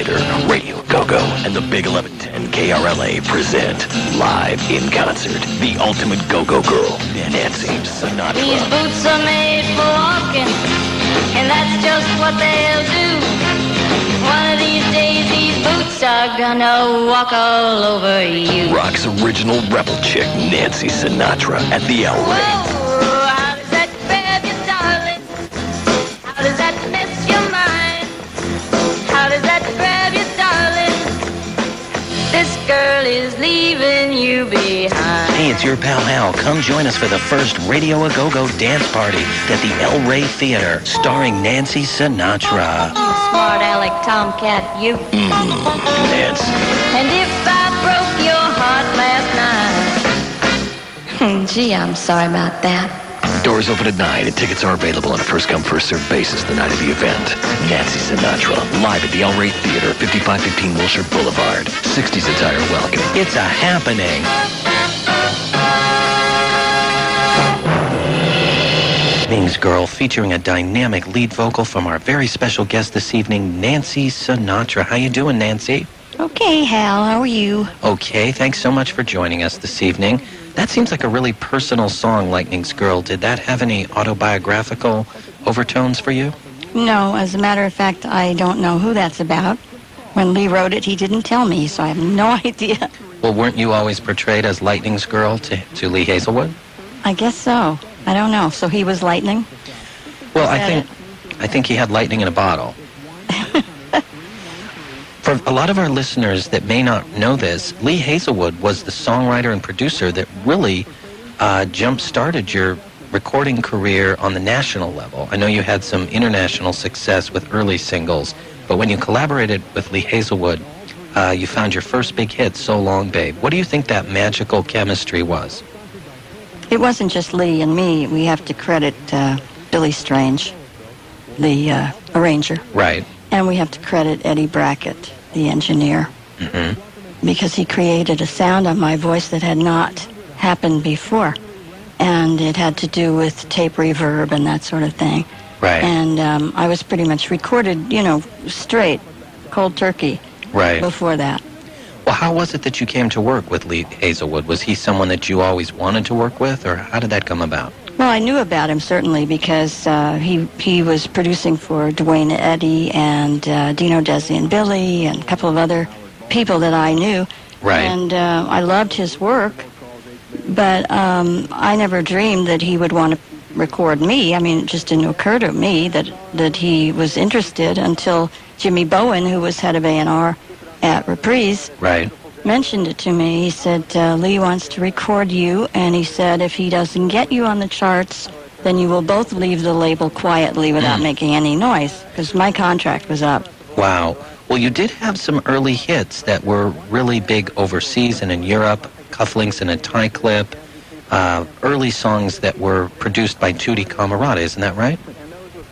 Theater, Radio Go-Go, and the Big 1110 KRLA present live in concert the ultimate go-go girl, Nancy Sinatra. These boots are made for walking, and that's just what they'll do. One of these days, these boots are gonna walk all over you. Rock's original rebel chick, Nancy Sinatra, at the El Rey. Whoa, how does that grab you, darling? How does that mess your mind? How does that grab you, darling? This girl is leaving you behind. Hey, it's your pal Hal. Come join us for the first Radio A Go-Go dance party at the El Rey Theater, starring Nancy Sinatra. Smart aleck tomcat, you. Nancy. And if I broke your heart last night, gee, I'm sorry about that. Doors open at 9 and tickets are available on a first-come, first-served basis the night of the event. Nancy Sinatra, live at the El Rey Theater, 5515 Wilshire Boulevard. 60s attire welcome. It's a happening. Ming's Girl, featuring a dynamic lead vocal from our very special guest this evening, Nancy Sinatra. How you doing, Nancy? Okay, Hal, how are you? Okay, thanks so much for joining us this evening. That seems like a really personal song, Lightning's Girl. Did that have any autobiographical overtones for you? No, as a matter of fact, I don't know who that's about. When Lee wrote it, he didn't tell me, so I have no idea. Well, weren't you always portrayed as Lightning's Girl to Lee Hazelwood? I guess so. I don't know. So he was lightning? Well, I think he had lightning in a bottle. For a lot of our listeners that may not know this, Lee Hazelwood was the songwriter and producer that really jump-started your recording career on the national level. I know you had some international success with early singles, but when you collaborated with Lee Hazelwood, you found your first big hit, So Long, Babe. What do you think that magical chemistry was? It wasn't just Lee and me. We have to credit Billy Strange, the arranger. Right. And we have to credit Eddie Brackett, the engineer, because he created a sound on my voice that had not happened before. And it had to do with tape reverb and that sort of thing. Right. And I was pretty much recorded, straight, cold turkey, right, before that. Well, how was it that you came to work with Lee Hazelwood? Was he someone that you always wanted to work with, or how did that come about? Well, I knew about him, certainly, because he was producing for Duane Eddy and Dino Desi and Billy and a couple of other people that I knew. Right. And I loved his work, but I never dreamed that he would want to record me. I mean, it just didn't occur to me that he was interested until Jimmy Bowen, who was head of A&R at Reprise, right, mentioned it to me. He said, Lee wants to record you, and he said if he doesn't get you on the charts, then you will both leave the label quietly without making any noise, because my contract was up. Wow. Well, you did have some early hits that were really big overseas and in Europe, Cufflinks and a Tie Clip, early songs that were produced by Tutti Camarata, isn't that right?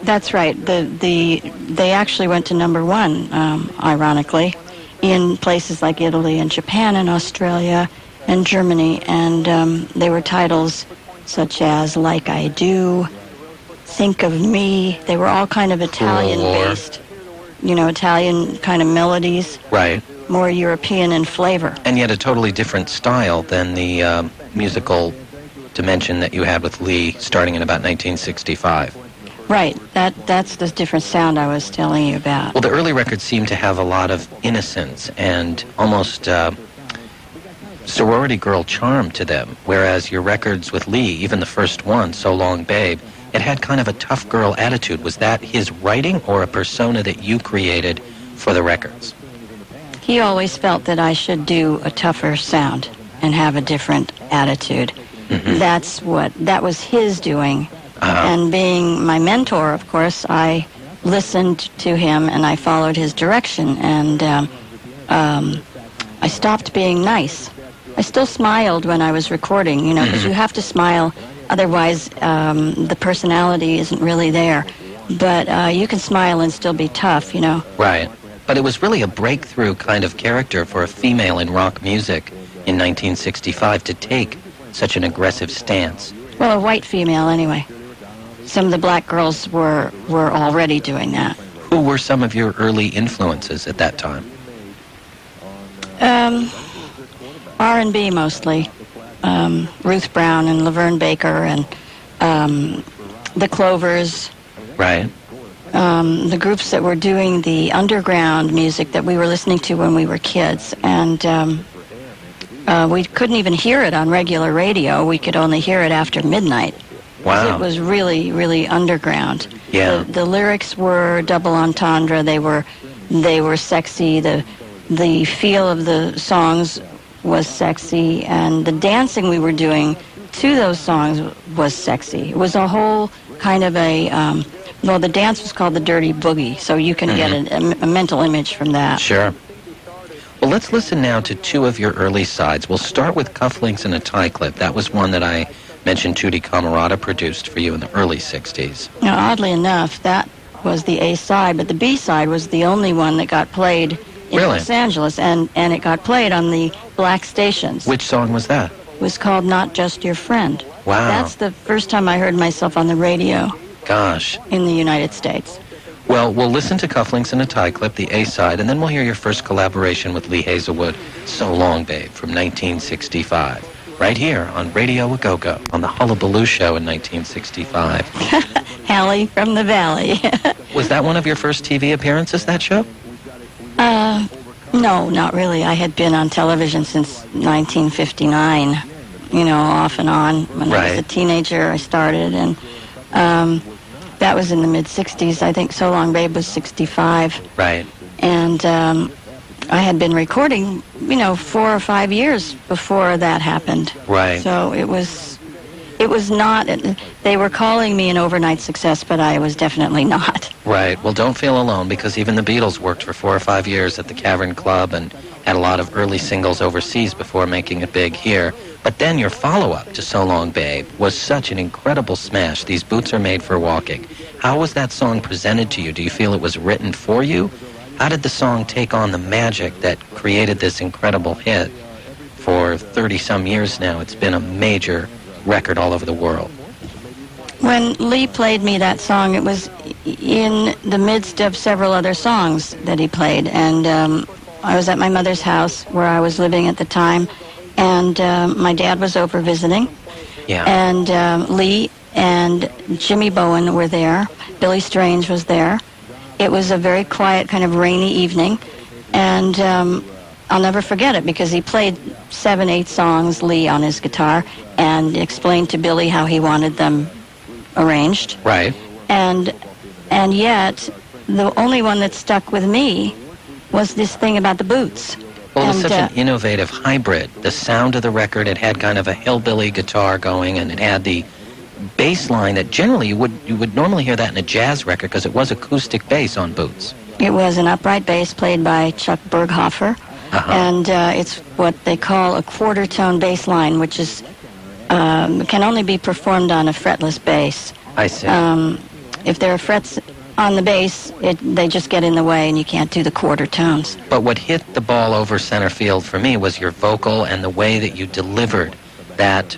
That's right. They actually went to number one, ironically, in places like Italy and Japan and Australia and Germany, and they were titles such as Like I Do, Think of Me. They were all kind of Italian-based, Italian kind of melodies. Right. More European in flavor. And yet a totally different style than the musical dimension that you had with Lee starting in about 1965. Right. That's the different sound I was telling you about. Well, the early records seem to have a lot of innocence and almost sorority girl charm to them, whereas your records with Lee, even the first one, So Long, Babe, it had kind of a tough girl attitude. Was that his writing or a persona that you created for the records? He always felt that I should do a tougher sound and have a different attitude. That was his doing. And being my mentor, of course, I listened to him and I followed his direction, and I stopped being nice. I still smiled when I was recording, because you have to smile, otherwise the personality isn't really there. But you can smile and still be tough, Right. But it was really a breakthrough kind of character for a female in rock music in 1965 to take such an aggressive stance. Well, a white female, anyway. Some of the black girls were already doing that. Who were some of your early influences at that time? R&B mostly. Ruth Brown and Laverne Baker and the Clovers. Right. The groups that were doing the underground music that we were listening to when we were kids. And we couldn't even hear it on regular radio. We could only hear it after midnight. Wow. It was really, really underground. Yeah. The lyrics were double entendre. They were sexy. The feel of the songs was sexy, and the dancing we were doing to those songs was sexy. It was a whole kind of the dance was called the Dirty Boogie, so you can get a mental image from that. Sure. Well, let's listen now to two of your early sides. We'll start with Cufflinks and a Tie Clip. That was one that I mentioned Tutti Camarata produced for you in the early 60s. Now, oddly enough, that was the A side, but the B side was the only one that got played in Really? Los Angeles, and it got played on the black stations. Which song was that? It was called Not Just Your Friend. Wow. That's the first time I heard myself on the radio Gosh. in the United States. Well, we'll listen to Cufflinks and a Tie Clip, the A side, and then we'll hear your first collaboration with Lee Hazelwood, So Long Babe, from 1965. Right here on Radio A-Go-Go on the Hullabaloo Show in 1965. Hallie from the Valley. Was that one of your first TV appearances, that show? No, not really. I had been on television since 1959, off and on. When I was a teenager, I started, and that was in the mid-'60s. I think So Long Babe was 65. Right. And I had been recording, 4 or 5 years before that happened. Right. So it was not, they were calling me an overnight success, but I was definitely not. Right. Well, don't feel alone, because even the Beatles worked for 4 or 5 years at the Cavern Club and had a lot of early singles overseas before making it big here. But then your follow-up to So Long Babe was such an incredible smash. These Boots Are Made for Walking. How was that song presented to you? Do you feel it was written for you? How did the song take on the magic that created this incredible hit? For 30-some years now, it's been a major record all over the world. When Lee played me that song, it was in the midst of several other songs that he played, and I was at my mother's house where I was living at the time, and my dad was over visiting, and Lee and Jimmy Bowen were there. Billy Strange was there. It was a very quiet, kind of rainy evening, and I'll never forget it because he played 7, 8 songs, Lee, on his guitar, and explained to Billy how he wanted them arranged. Right. And yet, the only one that stuck with me was this thing about the boots. Well, it was such an innovative hybrid. The sound of the record, it had kind of a hillbilly guitar going, and it had the bass line that generally you would normally hear that in a jazz record because it was acoustic bass on Boots. It was an upright bass played by Chuck Berghofer, and it's what they call a quarter-tone bass line, which is can only be performed on a fretless bass. I see. If there are frets on the bass, they just get in the way, and you can't do the quarter tones. But what hit the ball over center field for me was your vocal and the way that you delivered that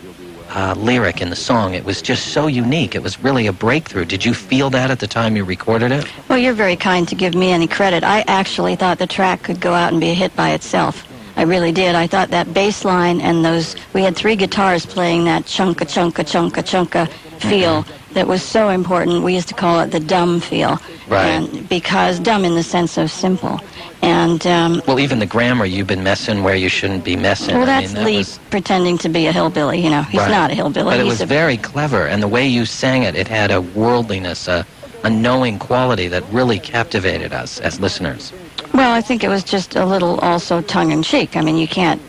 lyric in the song. It was just so unique. It was really a breakthrough. Did you feel that at the time you recorded it? Well, you're very kind to give me any credit. I actually thought the track could go out and be a hit by itself. I really did. I thought that bass line and we had 3 guitars playing that chunka, chunka, chunka, chunka feel that was so important. We used to call it the dumb feel. Right. And because dumb in the sense of simple. And well, even the grammar, you've been messing where you shouldn't be messing. well, that's Lee pretending to be a hillbilly. He's not a hillbilly. But it was very clever, and the way you sang it, it had a worldliness, a knowing quality that really captivated us as listeners. Well, I think it was just a little also tongue-in-cheek. I mean, you can't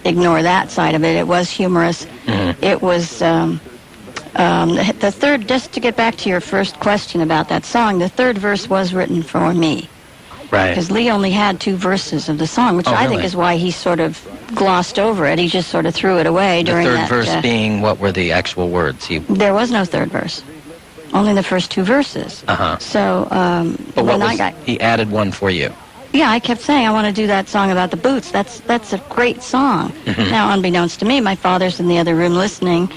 ignore that side of it. It was humorous. It was the third, just to get back to your first question about that song, the third verse was written for me. Right. Because Lee only had 2 verses of the song, which I think is why he sort of glossed over it. He just sort of threw it away during that. The third verse being, what were the actual words? There was no third verse. Only the first 2 verses. So but when he added one for you. Yeah, I kept saying, I want to do that song about the boots. That's a great song. Now, unbeknownst to me, my father's in the other room listening,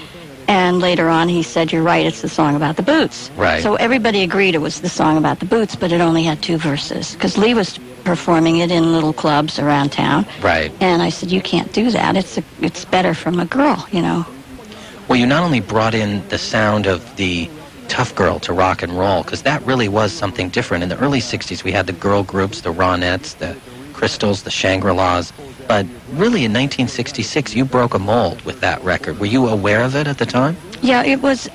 And later on, he said, "You're right, it's the song about the boots." Right. So everybody agreed it was the song about the boots, but it only had 2 verses, because Lee was performing it in little clubs around town. Right. And I said, "You can't do that. It's better from a girl, you know." Well, you not only brought in the sound of the tough girl to rock and roll, because that really was something different. In the early 60s, we had the girl groups, the Ronettes, the Crystals, the Shangri-Las. But really, in 1966, you broke a mold with that record. Were you aware of it at the time? Yeah, it was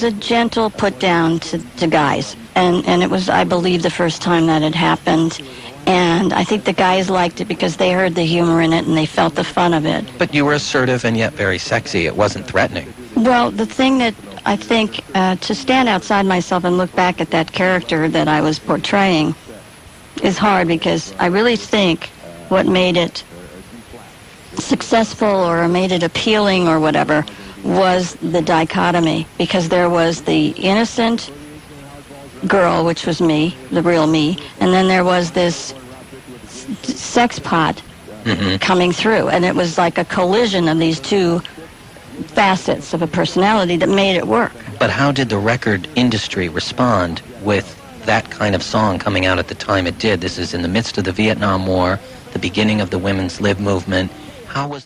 a gentle put down to guys. And it was, I believe, the first time that had happened. And I think the guys liked it because they heard the humor in it and they felt the fun of it. But you were assertive and yet very sexy. It wasn't threatening. Well, the thing that I think, to stand outside myself and look back at that character that I was portraying is hard, because I really think what made it successful or made it appealing or whatever was the dichotomy, because there was the innocent girl, which was me, the real me, and then there was this sex pot coming through, and it was like a collision of these 2 facets of a personality that made it work. But how did the record industry respond with that kind of song coming out at the time it did? This is in the midst of the Vietnam War, the beginning of the women's lib movement. How was